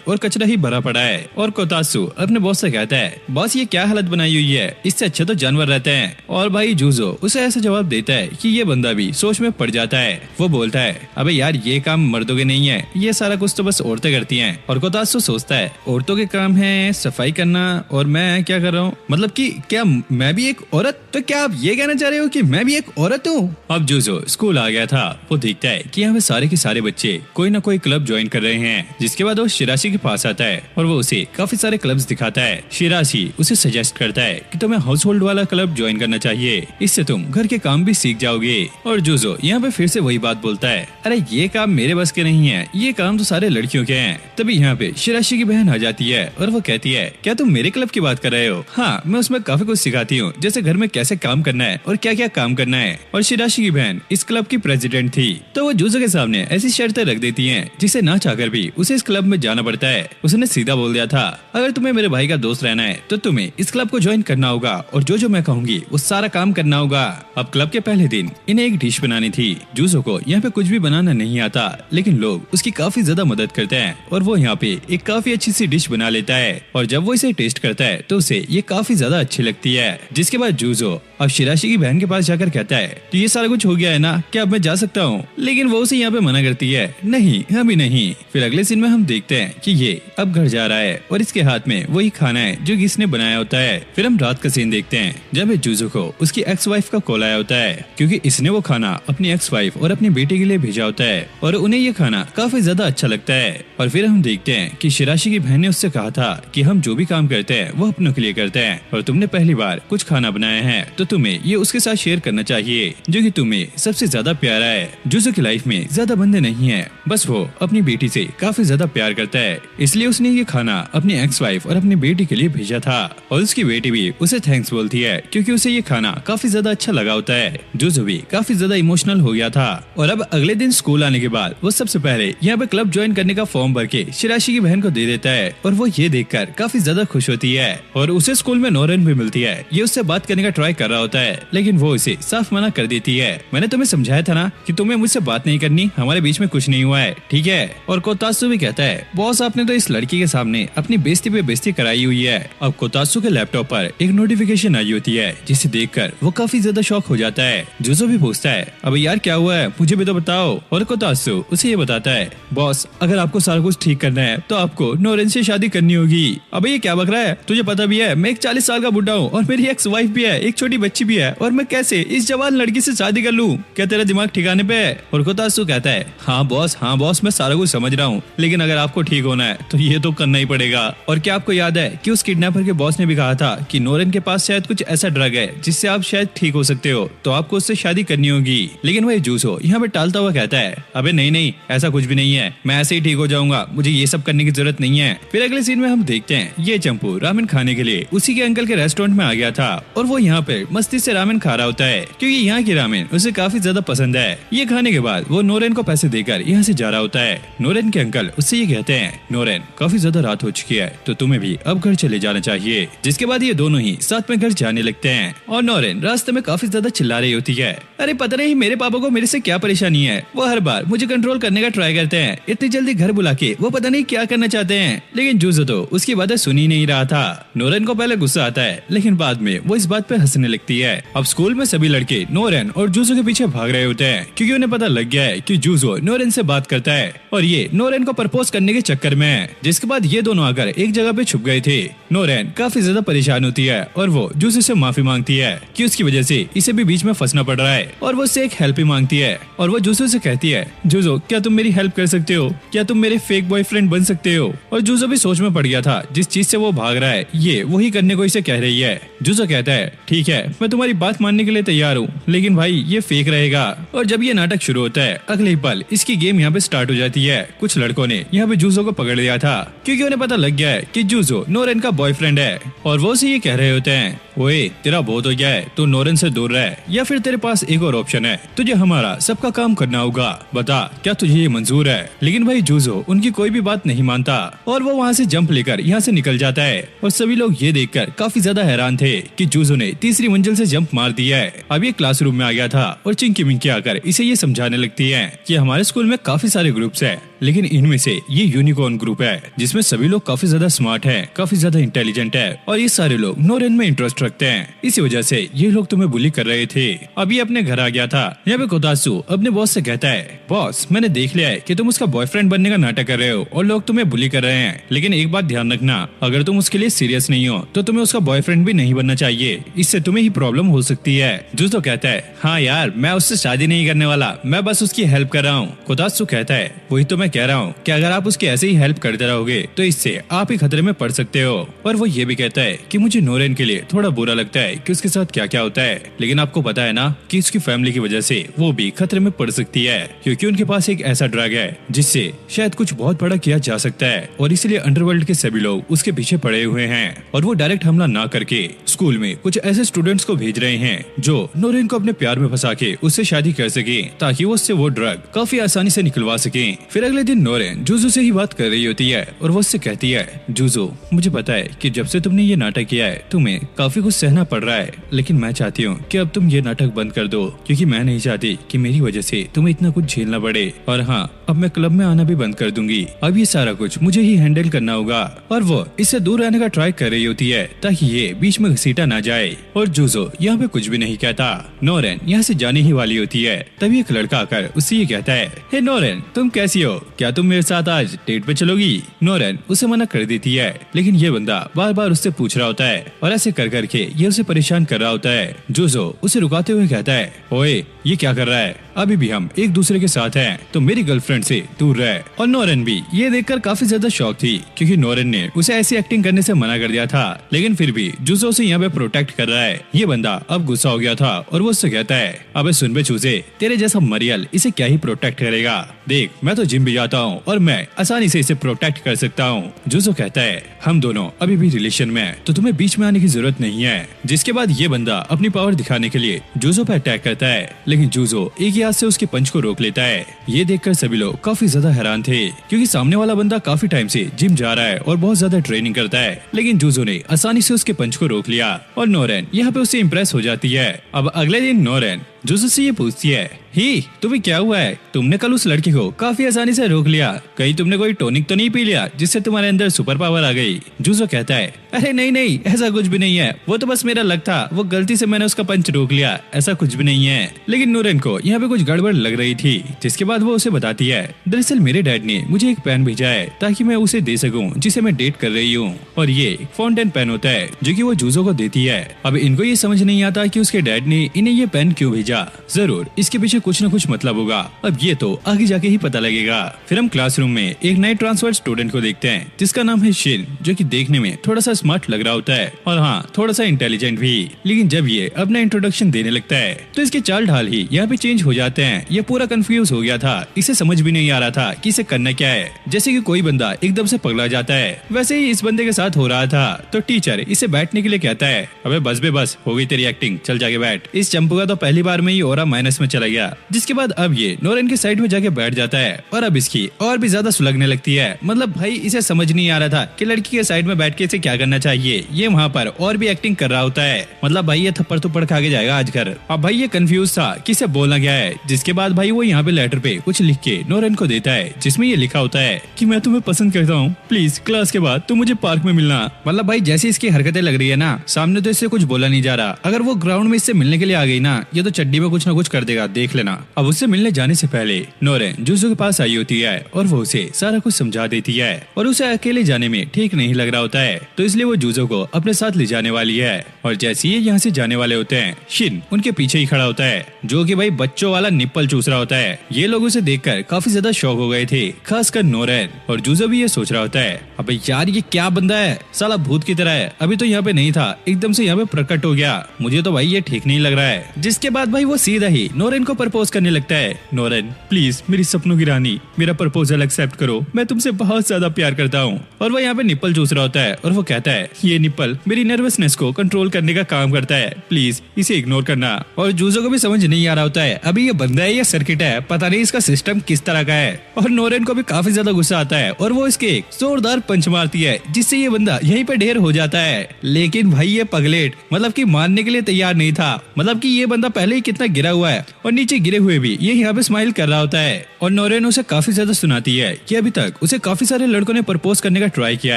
और कचरा ही भरा पड़ा है। और कोतात्सु अपने बॉस से कहता है, बॉस ये क्या हालत बनाई हुई है, इससे अच्छे तो जानवर रहते हैं। और भाई जूजो उसे ऐसा जवाब देता है कि ये बंदा भी सोच में पड़ जाता है। वो बोलता है, अबे यार ये काम मर्दों के नहीं है, ये सारा कुछ तो बस औरतें करती हैं। और कोतात्सु सोचता है औरतों के काम है सफाई करना और मैं क्या कर रहा हूँ, मतलब कि क्या मैं भी एक औरत? तो क्या आप ये कहना चाह रहे हो कि मैं भी एक औरत हूँ? अब जूजो स्कूल आ गया था। वो देखता है कि यहाँ पे सारे के सारे बच्चे कोई ना कोई क्लब ज्वाइन कर रहे हैं, जिसके बाद वो शिराशी के पास आता है और वो उसे काफी सारे क्लब्स दिखाता है। शिराशी उसे सजेस्ट करता है कि तुम्हें हाउस होल्ड वाला क्लब ज्वाइन करना चाहिए, इससे तुम घर के काम भी सीख जाओगे। और जूजो यहाँ पे फिर से वही बात बोलता है, अरे ये काम मेरे बस के नहीं है, ये काम तो सारे लड़कियों के हैं। तभी यहाँ पे शिराशी की बहन आ जाती है और वो कहती है, क्या तुम मेरे क्लब की बात कर रहे हो? हाँ, मैं उसमें काफी कुछ सिखाती हूँ, जैसे घर में कैसे काम करना है और क्या क्या काम करना है। और शिराशी की बहन इस क्लब की प्रेसिडेंट थी, तो वो जूजो के सामने ऐसी शर्तें रख देती हैं जिसे ना चाहकर भी उसे इस क्लब में जाना पड़ता है। उसने सीधा बोल दिया था, अगर तुम्हें मेरे भाई का दोस्त रहना है तो तुम्हें इस क्लब को ज्वाइन करना होगा और जो मैं कहूंगी वो सारा काम करना होगा। अब क्लब के पहले दिन इन्हें एक डिश बनानी थी। जूजो को यहाँ पे कुछ भी बनाना नहीं आता, लेकिन लोग उसकी काफी ज्यादा मदद करते हैं और वो यहाँ पे एक काफी अच्छी सी डिश बना लेता है। और जब वो इसे टेस्ट करता है तो उसे ये काफी ज्यादा अच्छी लगती है। जिसके बाद जूजो अब शिराशी की बहन के पास जाकर कहता है, तो ये सारा कुछ हो गया है ना, क्या अब मैं जा सकता हूँ? लेकिन वो उसे यहाँ पे मना करती है, नहीं अभी नहीं। फिर अगले सीन में हम देखते हैं कि ये अब घर जा रहा है और इसके हाथ में वही खाना है जो इसने बनाया होता है। फिर हम रात का सीन देखते हैं जब जूजो को उसकी एक्स वाइफ का कॉल आया होता है, क्योंकि इसने वो खाना अपनी एक्स वाइफ और अपनी बेटी के लिए भेजा होता है और उन्हें ये खाना काफी ज्यादा अच्छा लगता है। और फिर हम देखते हैं कि शिराशी की बहन ने उससे कहा था कि हम जो भी काम करते हैं वो अपनों के लिए करते हैं और तुमने पहली बार कुछ खाना बनाया है तो तुम्हें ये उसके साथ शेयर करना चाहिए जो कि तुम्हें सबसे ज्यादा प्यारा है। जूजो की लाइफ में ज्यादा बंदे नहीं है, बस वो अपनी बेटी से काफी ज्यादा प्यार करता है, इसलिए उसने ये खाना अपनी एक्स वाइफ और अपनी बेटी के लिए भेजा था। और उसकी बेटी भी उसे थैंक्स बोलती है क्योंकि उसे ये खाना काफी ज्यादा अच्छा लगा होता है। जूजो भी काफी ज्यादा इमोशनल हो गया था। और अब अगले दिन स्कूल आने के बाद वो सबसे पहले यहाँ पे क्लब ज्वाइन करने का फॉर्म भर के शिराशी की बहन को दे देता है और वो ये देखकर काफी ज्यादा खुश होती है। और उसे स्कूल में नोरन भी मिलती है। ये उससे बात करने का ट्राई कर रहा होता है, लेकिन वो इसे साफ मना कर देती है। मैंने तुम्हें समझाया था ना कि तुम्हें मुझसे बात नहीं करनी, हमारे बीच में कुछ नहीं हुआ है, ठीक है? और कोतात्सु भी कहता है, बॉस आपने तो इस लड़की के सामने अपनी बेइज्जती पे बेइज्जती कराई हुई है। अब कोतात्सु के लैपटॉप पर एक नोटिफिकेशन आई होती है जिसे देखकर वो काफी ज्यादा शॉक हो जाता है। जूजो भी पूछता है, अब यार क्या हुआ है, मुझे भी तो बताओ। और कोतात्सु उसे ये बताता है, बॉस अगर आपको सारा कुछ ठीक करना है तो आपको नोरेन से शादी करनी होगी। अब ये क्या बक रहा है, तुझे पता भी है मैं एक 40 साल का बुढ़ा हूँ और मेरी एक्स वाइफ भी है, एक छोटी बच्ची भी है, और मैं कैसे इस जवान लड़की से शादी कर लूं? क्या तेरा दिमाग ठिकाने पे है? और कोतात्सु कहता है, हाँ बॉस हाँ बॉस, मैं सारा कुछ समझ रहा हूँ, लेकिन अगर आपको ठीक होना है तो ये तो करना ही पड़ेगा। और क्या आपको याद है कि उस किडनैपर के बॉस ने भी कहा था कि नोरेन के पास शायद कुछ ऐसा ड्रग है जिससे आप शायद ठीक हो सकते हो, तो आपको उससे शादी करनी होगी। लेकिन वही जूसो यहाँ पे टालता हुआ कहता है, अबे नहीं नहीं, ऐसा कुछ भी नहीं है, मैं ऐसे ही ठीक हो जाऊंगा, मुझे ये सब करने की जरूरत नहीं है। फिर अगले सीन में हम देखते हैं ये चंपू रामेन खाने के लिए उसी के अंकल के रेस्टोरेंट में आ गया था और वो यहाँ पे मस्ती से रामेन खा रहा होता है क्योंकि यहाँ की रामेन उसे काफी ज्यादा पसंद है। ये खाने के बाद वो नोरेन को पैसे देकर यहाँ से जा रहा होता है। नोरेन के अंकल उससे ये कहते हैं, नोरेन काफी ज्यादा रात हो चुकी है तो तुम्हें भी अब घर चले जाना चाहिए। जिसके बाद ये दोनों ही साथ में घर जाने लगते हैं और नोरेन रास्ते में काफी ज्यादा चिल्ला रही होती है, अरे पता नहीं मेरे पापा को मेरे से क्या परेशानी है, वो हर बार मुझे कंट्रोल करने का ट्राई करते हैं, इतनी जल्दी घर बुला के वो पता नहीं क्या करना चाहते हैं। लेकिन जूजो तो उसकी बातें सुन ही नहीं रहा था। नोरेन को पहले गुस्सा आता है लेकिन बाद में वो इस बात पे हंसने लगती है। अब स्कूल में सभी लड़के नोरेन और जूजो के पीछे भाग रहे होते हैं क्योंकि उन्हें पता लग गया है कि जूजो नोरेन से बात करता है और ये नोरेन को प्रपोज करने के चक्कर में है। जिसके बाद ये दोनों आकर एक जगह पे छुप गए थे। नोरेन काफी ज्यादा परेशान होती है और वो जूजो से माफी मांगती है कि उसकी वजह से इसे भी बीच में फंसना पड़ रहा है और वो उससे एक हेल्प ही मांगती है और वो जूजो से कहती है, जूजो क्या तुम मेरी हेल्प कर सकते हो, क्या तुम मेरे फेक बॉयफ्रेंड बन सकते हो। और जूजो भी सोच में पड़ गया था जिस चीज से वो भाग रहा है ये वही करने को इसे कह रही है। जूजो कहता है, ठीक है मैं तुम्हारी बात मानने के लिए तैयार हूँ, लेकिन भाई ये फेक रहेगा। और जब ये नाटक शुरू होता है अगले ही पल इसकी गेम यहाँ पे स्टार्ट हो जाती है। कुछ लड़कों ने यहाँ पे जूजो को पकड़ लिया था क्योंकि उन्हें पता लग गया है कि जूजो नोरेन का बॉयफ्रेंड है और वो उसे ये कह रहे होते हैं, ओए तेरा बहुत हो गया है, तू नोरेन से दूर रह या फिर तेरे पास एक और ऑप्शन है, तुझे हमारा सबका काम करना होगा, बता क्या तुझे ये मंजूर है। लेकिन भाई जूजो उनकी कोई भी बात नहीं मानता और वो वहाँ से जंप लेकर यहाँ से निकल जाता है और सभी लोग ये देखकर काफी ज्यादा हैरान थे कि जूजो ने तीसरी मंजिल से जंप मार दिया है। अब ये क्लासरूम में आ गया था और चिंकी मिंकी आकर इसे ये समझाने लगती है कि हमारे स्कूल में काफी सारे ग्रुप्स है लेकिन इनमें से ये यूनिकॉर्न ग्रुप है जिसमें सभी लोग काफी ज्यादा स्मार्ट हैं, काफी ज्यादा इंटेलिजेंट है और ये सारे लोग नोरेन में इंटरेस्ट रखते हैं। इसी वजह से ये लोग तुम्हें बुली कर रहे थे। अब ये अपने घर आ गया था। यहाँ पे कोतात्सु अपने बॉस से कहता है, बॉस मैंने देख लिया है कि तुम उसका बॉयफ्रेंड बनने का नाटक कर रहे हो और लोग तुम्हें बुली कर रहे हैं, लेकिन एक बात ध्यान रखना, अगर तुम उसके लिए सीरियस नहीं हो तो तुम्हें उसका बॉयफ्रेंड भी नहीं बनना चाहिए, इससे तुम्हें ही प्रॉब्लम हो सकती है। जूजो कहता है, हाँ यार मैं उससे शादी नहीं करने वाला, मैं बस उसकी हेल्प कर रहा हूँ। कोतात्सु कहता है, वही तो मैं कह रहा हूँ कि अगर आप उसकी ऐसे ही हेल्प करते रहोगे तो इससे आप ही खतरे में पड़ सकते हो। और वो ये भी कहता है कि मुझे नोरेन के लिए थोड़ा बुरा लगता है कि उसके साथ क्या क्या होता है, लेकिन आपको पता है ना कि उसकी फैमिली की वजह से वो भी खतरे में पड़ सकती है क्योंकि उनके पास एक ऐसा ड्रग है जिससे शायद कुछ बहुत बड़ा किया जा सकता है और इसलिए अंडरवर्ल्ड के सभी लोग उसके पीछे पड़े हुए हैं और वो डायरेक्ट हमला ना करके स्कूल में कुछ ऐसे स्टूडेंट्स को भेज रहे हैं जो नोरेन को अपने प्यार में फंसा के उससे शादी कर सके ताकि वो उससे वो ड्रग काफी आसानी से निकलवा सके। फिर अगले दिन नोरेन जूजो से ही बात कर रही होती है और वो उससे कहती है, जूजो मुझे पता है कि जब से तुमने ये नाटक किया है तुम्हें काफी कुछ सहना पड़ रहा है, लेकिन मैं चाहती हूँ कि अब तुम ये नाटक बंद कर दो क्योंकि मैं नहीं चाहती कि मेरी वजह से तुम्हें इतना कुछ झेलना पड़े। और हाँ अब मैं क्लब में आना भी बंद कर दूंगी, अब ये सारा कुछ मुझे ही हैंडल करना होगा। और वो इससे दूर रहने का ट्राई कर रही होती है ताकि ये बीच में घसीटा ना जाए और जूजो यहाँ पे कुछ भी नहीं कहता। नोरेन यहाँ से जाने ही वाली होती है तभी एक लड़का आकर उससे ये कहता है, हे नोरेन तुम कैसी हो, क्या तुम मेरे साथ आज डेट पे चलोगी। नोरेन उसे मना कर देती है लेकिन ये बंदा बार बार उससे पूछ रहा होता है और ऐसे कर करके ये उसे परेशान कर रहा होता है। जूजो उसे रुकाते हुए कहता है, ओए ये क्या कर रहा है, अभी भी हम एक दूसरे के साथ हैं तो मेरी गर्लफ्रेंड से दूर रहे। और नोरेन भी ये देखकर काफी ज्यादा शॉक थी क्योंकि नोरेन ने उसे ऐसी एक्टिंग करने से मना कर दिया था, लेकिन फिर भी जूजो उसे यहाँ पे प्रोटेक्ट कर रहा है। ये बंदा अब गुस्सा हो गया था और वो उससे कहता है, अबे सुन बे चूजे, तेरे जैसा मरियल इसे क्या ही प्रोटेक्ट करेगा, देख मैं तो जिम भी जाता हूँ और मैं आसानी से इसे प्रोटेक्ट कर सकता हूँ। जूजो कहता है, हम दोनों अभी भी रिलेशन में हैं, तो तुम्हें बीच में आने की जरूरत नहीं है। जिसके बाद ये बंदा अपनी पावर दिखाने के लिए जूजो पर अटैक करता है, लेकिन जूजो एक ही हाथ से उसके पंच को रोक लेता है। ये देखकर सभी लोग काफी ज्यादा हैरान थे क्योंकि सामने वाला बंदा काफी टाइम से जिम जा रहा है और बहुत ज्यादा ट्रेनिंग करता है, लेकिन जूजो ने आसानी से उसके पंच को रोक लिया और नोरेन यहाँ पे उससे इम्प्रेस हो जाती है। अब अगले दिन नोरेन जूजो से ये पूछती है, ही तुम्हें क्या हुआ है, तुमने कल उस लड़की को काफी आसानी से रोक लिया, कहीं तुमने कोई टॉनिक तो नहीं पी लिया जिससे तुम्हारे अंदर सुपर पावर आ गई। जूजो कहता है, अरे नहीं नहीं ऐसा कुछ भी नहीं है, वो तो बस मेरा लक था, वो गलती से मैंने उसका पंच रोक लिया, ऐसा कुछ भी नहीं है। लेकिन नोरेन को यहाँ पे कुछ गड़बड़ लग रही थी, जिसके बाद वो उसे बताती है, दरअसल मेरे डैड ने मुझे एक पेन भेजा है ताकि मैं उसे दे सकूं जिसे मैं डेट कर रही हूँ, और ये फाउंटेन पेन होता है जो कि वो जूजो को देती है। अब इनको ये समझ नहीं आता कि उसके डैड ने इन्हें ये पेन क्यों भेजा जा, जरूर इसके पीछे कुछ न कुछ मतलब होगा। अब ये तो आगे जाके ही पता लगेगा। फिर हम क्लासरूम में एक नए ट्रांसफर स्टूडेंट को देखते हैं जिसका नाम है शिन, जो कि देखने में थोड़ा सा स्मार्ट लग रहा होता है और हाँ थोड़ा सा इंटेलिजेंट भी। लेकिन जब ये अपना इंट्रोडक्शन देने लगता है तो इसके चाल ढाल ही यहाँ पे चेंज हो जाते हैं। ये पूरा कंफ्यूज हो गया था, इसे समझ भी नहीं आ रहा था कि इसे करना क्या है। जैसे कि कोई बंदा एकदम से पगला जाता है, वैसे ही इस बंदे के साथ हो रहा था। तो टीचर इसे बैठने के लिए कहता है, अबे बस बे बस, हो गई तेरी एक्टिंग, चल जाके बैठ। इस चंपू का तो पहली बार में ही ऑरा माइनस में चला गया। जिसके बाद अब ये नोरेन के साइड में जाके बैठ जाता है और अब इसकी और भी ज्यादा सुलगने लगती है। मतलब भाई इसे समझ नहीं आ रहा था कि लड़की के साइड में बैठ के इसे क्या करना चाहिए। ये वहाँ पर और भी एक्टिंग कर रहा होता है। मतलब भाई ये थप्पड़ थप्पड़ खा के जाएगा आज घर। अब भाई ये कंफ्यूज था कि इसे बोलना क्या है। जिसके बाद भाई वो यहाँ पे लेटर पे कुछ लिख के नोरेन को देता है, जिसमें ये लिखा होता है कि मैं तुम्हें पसंद करता हूँ, प्लीज क्लास के बाद तुम मुझे पार्क में मिलना। मतलब भाई जैसी इसकी हरकतें लग रही है ना, सामने तो इससे कुछ बोला नहीं जा रहा। अगर वो ग्राउंड में इससे मिलने के लिए आ गई ना, ये तो चड्डी में कुछ ना कुछ कर देगा, देख लेना। अब उससे मिलने जाने से पहले नोरेन जूजो के पास आई होती है और वो उसे सारा कुछ समझा देती है और उसे अकेले जाने में ठीक नहीं लग रहा होता है। तो इसलिए वो जूजो को अपने साथ ले जाने वाली है। और जैसे ही यहाँ से जाने वाले होते हैं, शिन उनके पीछे ही खड़ा होता है, जो कि भाई बच्चों वाला निप्पल चूस रहा होता है। ये लोग उसे देखकर काफी ज्यादा शॉक हो गए थे, खासकर नोरेन। और जूजो भी ये सोच रहा होता है, अबे यार ये क्या बंदा है, साला भूत की तरह है। अभी तो यहाँ पे नहीं था, एकदम से यहाँ पे प्रकट हो गया। मुझे तो भाई ये ठीक नहीं लग रहा है। जिसके बाद भाई वो सीधा ही नोरेन को प्रपोज करने लगता है। नोरेन प्लीज मेरी सपनों की रानी, मेरा प्रपोजल एक्सेप्ट करो, मैं तुमसे बहुत ज्यादा प्यार करता हूँ। और वो यहाँ पे निप्पल चूस रहा होता है और वो कहता है, ये निप्पल मेरी नर्वसनेस को कंट्रोल करने का काम करता है, प्लीज इसे इग्नोर करना। और जूजो को भी समझ नहीं आ रहा होता है अभी ये बंदा है या सर्किट है, पता नहीं इसका सिस्टम किस तरह का है। और नोरेन को भी काफी ज्यादा गुस्सा आता है और वो इसके एक जोरदार पंच मारती है, जिससे ये बंदा यहीं पे ढेर हो जाता है। लेकिन भाई ये पगलेट मतलब कि मानने के लिए तैयार नहीं था। मतलब कि ये बंदा पहले ही कितना गिरा हुआ है और नीचे गिरे हुए भी ये यहाँ पे स्माइल कर रहा होता है। और नोरेन उसे काफी ज्यादा सुनाती है कि अभी तक उसे काफी सारे लड़कों ने प्रपोज करने का ट्राई किया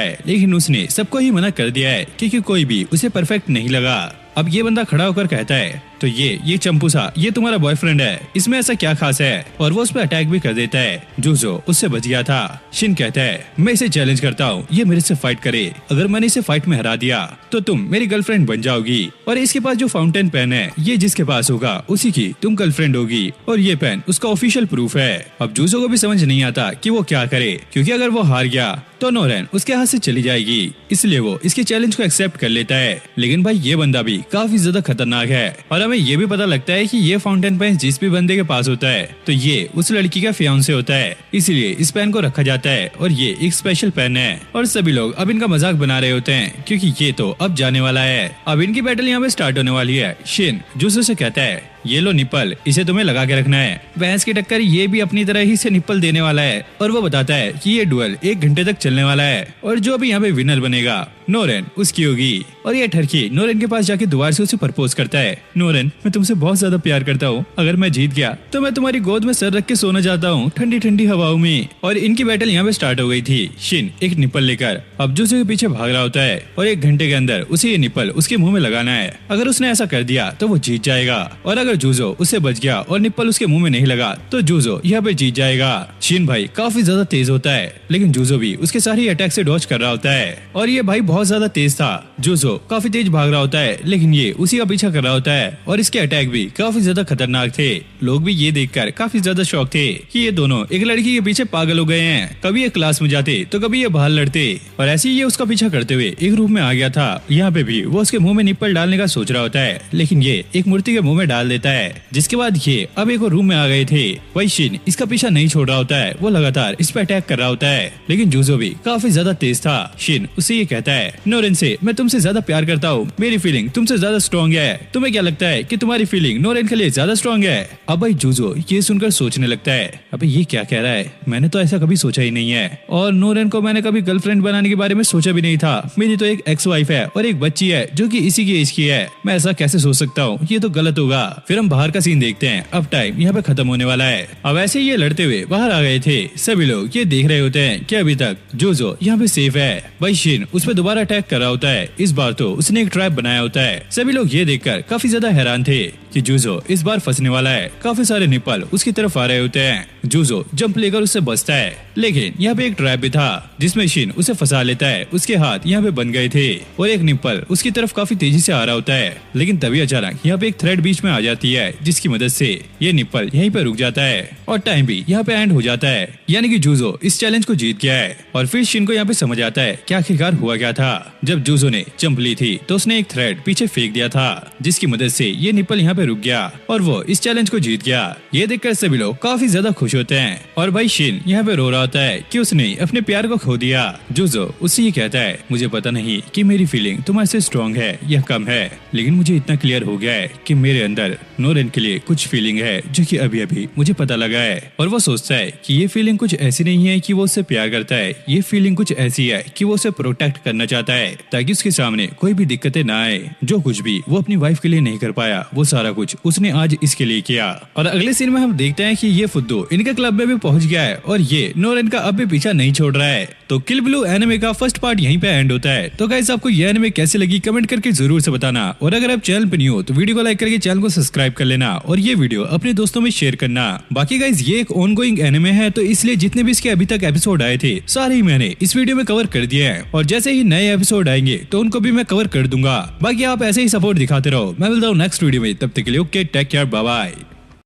है, लेकिन उसने सबको ही मना कर दिया है क्योंकि कोई भी उसे परफेक्ट नहीं लगा। अब ये बंदा खड़ा होकर कहता है, तो ये चंपू सा, ये तुम्हारा बॉयफ्रेंड है, इसमें ऐसा क्या खास है। और वो उस पर अटैक भी कर देता है। जूजो उससे बच गया था। शिन कहता है, मैं इसे चैलेंज करता हूँ, ये मेरे से फाइट करे, अगर मैंने इसे फाइट में हरा दिया तो तुम मेरी गर्लफ्रेंड बन जाओगी। और इसके पास जो फाउंटेन पेन है, ये जिसके पास होगा उसी की तुम गर्लफ्रेंड होगी। और ये पेन उसका ऑफिशियल प्रूफ है। अब जूजो को भी समझ नहीं आता कि वो क्या करे, क्योंकि अगर वो हार गया तो नोरेन उसके हाथ से चली जाएगी। इसलिए वो इसके चैलेंज को एक्सेप्ट कर लेता है। लेकिन भाई ये बंदा भी काफी ज्यादा खतरनाक है और हमें ये भी पता लगता है कि ये फाउंटेन पेन जिस भी बंदे के पास होता है तो ये उस लड़की का फियांसे होता है, इसलिए इस पेन को रखा जाता है और ये एक स्पेशल पेन है। और सभी लोग अब इनका मजाक बना रहे होते हैं क्योंकि ये तो अब जाने वाला है। अब इनकी बैटल यहाँ पे स्टार्ट होने वाली है। शिन जूजो से कहता है, ये लो निप्पल, इसे तुम्हें लगा के रखना है। भैंस की टक्कर ये भी अपनी तरह ही से निप्पल देने वाला है। और वो बताता है कि ये डुएल 1 घंटे तक चलने वाला है और जो भी यहाँ पे विनर बनेगा नोरेन उसकी होगी। और ये ठरकी नोरेन के पास जाके दोबारा से उसे प्रपोज करता है। नोरेन मैं तुमसे बहुत ज्यादा प्यार करता हूँ, अगर मैं जीत गया तो मैं तुम्हारी गोद में सर रख के सोना चाहता हूँ ठंडी ठंडी हवाओं में। और इनकी बैटल यहाँ पे स्टार्ट हो गई थी। शिन एक निप्पल लेकर अब जूजो के पीछे भाग रहा होता है और 1 घंटे के अंदर उसे ये निप्पल उसके मुंह में लगाना है। अगर उसने ऐसा कर दिया तो वो जीत जाएगा और अगर जूजो उससे बच गया और निप्पल उसके मुंह में नहीं लगा तो जूजो यहाँ पे जीत जाएगा। शिन भाई काफी ज्यादा तेज होता है, लेकिन जूजो भी उसके सारे अटैक से डॉज कर रहा होता है। और ये भाई बहुत ज्यादा तेज था। जूजो काफी तेज भाग रहा होता है, लेकिन ये उसी का पीछा कर रहा होता है और इसके अटैक भी काफी ज्यादा खतरनाक थे। लोग भी ये देखकर काफी ज्यादा शौक थे कि ये दोनों एक लड़की के पीछे पागल हो गए हैं। कभी ये क्लास में जाते तो कभी ये बाहर लड़ते और ऐसे ही ये उसका पीछा करते हुए एक रूम में आ गया था। यहाँ पे भी वो उसके मुंह में निप्पल डालने का सोच रहा होता है, लेकिन ये एक मूर्ति के मुंह में डाल देता है। जिसके बाद ये अब एक और रूम में आ गए थे। वही शिन इसका पीछा नहीं छोड़ रहा होता है, वो लगातार इस पे अटैक कर रहा होता है, लेकिन जूजो भी काफी ज्यादा तेज था। शिन उससे ये कहता है, नोरेन से मैं तुमसे ज्यादा प्यार करता हूँ, मेरी फीलिंग तुमसे ज्यादा स्ट्रॉन्ग है। तुम्हें क्या लगता है कि तुम्हारी फीलिंग नोरेन के लिए ज्यादा स्ट्रॉन्ग है? अब भाई जूजो ये सुनकर सोचने लगता है, अबे ये क्या कह रहा है, मैंने तो ऐसा कभी सोचा ही नहीं है और नोरेन को मैंने कभी गर्लफ्रेंड बनाने के बारे में सोचा भी नहीं था। मेरी तो एक एक्स वाइफ है और एक बच्ची है जो कि इसी की एज की है, मैं ऐसा कैसे सोच सकता हूँ, ये तो गलत होगा। फिर हम बाहर का सीन देखते हैं। अब टाइम यहाँ पे खत्म होने वाला है। अब ऐसे ये लड़ते हुए बाहर आ गए थे। सभी लोग ये देख रहे होते हैं कि अभी तक जूजो यहाँ पे सेफ है। भाई शिन उस पर दोबारा अटैक कर रहा होता है। इस बार तो उसने एक ट्रैप बनाया होता है। सभी लोग ये देखकर काफी ज्यादा हैरान थे कि जूजो इस बार फंसने वाला है। काफी सारे निप्पल उसकी तरफ आ रहे होते हैं। जूजो जंप लेकर उससे बचता है, लेकिन यहाँ पे एक ट्रैप भी था जिसमें शिन उसे फंसा लेता है। उसके हाथ यहाँ पे बन गए थे और एक निप्पल उसकी तरफ काफी तेजी से आ रहा होता है, लेकिन तभी अचानक यहाँ पे एक थ्रेड बीच में आ जाता जाती है, जिसकी मदद से ये निप्पल यहीं पे रुक जाता है और टाइम भी यहाँ पे एंड हो जाता है। यानी कि जूजो इस चैलेंज को जीत गया है। और फिर शिन को यहाँ पे समझ आता है कि आखिरकार हुआ क्या था। जब जूजो ने जंप ली थी तो उसने एक थ्रेड पीछे फेंक दिया था, जिसकी मदद से ये निप्पल यहाँ पे रुक गया और वो इस चैलेंज को जीत गया। ये देखकर सभी लोग काफी ज्यादा खुश होते हैं और भाई शिन यहाँ पे रो रहा होता है कि उसने अपने प्यार को खो दिया। जूजो उससे ये कहता है, मुझे पता नहीं कि मेरी फीलिंग तुम्हारे से स्ट्रॉन्ग है या कम है, लेकिन मुझे इतना क्लियर हो गया है कि मेरे अंदर नोरेन के लिए कुछ फीलिंग है जो कि अभी अभी मुझे पता लगा है। और वो सोचता है कि ये फीलिंग कुछ ऐसी नहीं है कि वो उससे प्यार करता है, ये फीलिंग कुछ ऐसी है कि वो उसे प्रोटेक्ट करना चाहता है ताकि उसके सामने कोई भी दिक्कतें ना आए। जो कुछ भी वो अपनी वाइफ के लिए नहीं कर पाया वो सारा कुछ उसने आज इसके लिए किया। और अगले सीन में हम देखते हैं कि ये फुद्दू इनके क्लब में भी पहुंच गया है और ये नोरेन का अब भी पीछा नहीं छोड़ रहा है। तो किल बिलो एनिमे का फर्स्ट पार्ट यहीं पे एंड होता है। तो गाइस आपको ये एनिमे कैसे लगी कमेंट करके जरूर से बताना और अगर आप चैनल पे न्यू हो तो वीडियो को लाइक करके चैनल को सब्सक्राइब कर लेना और ये वीडियो अपने दोस्तों में शेयर करना। बाकी गाइस ये एक ऑनगोइंग एनिमे है तो इसलिए जितने भी इसके अभी तक एपिसोड आए थे सारे ही मैंने इस वीडियो में कवर कर दिए हैं और जैसे ही नए एपिसोड आएंगे तो उनको भी मैं कवर कर दूंगा। बाकी आप ऐसे ही सपोर्ट दिखाते रहो। मैं मिलता हूँ नेक्स्ट वीडियो में, तब तक के लिए okay take care bye bye.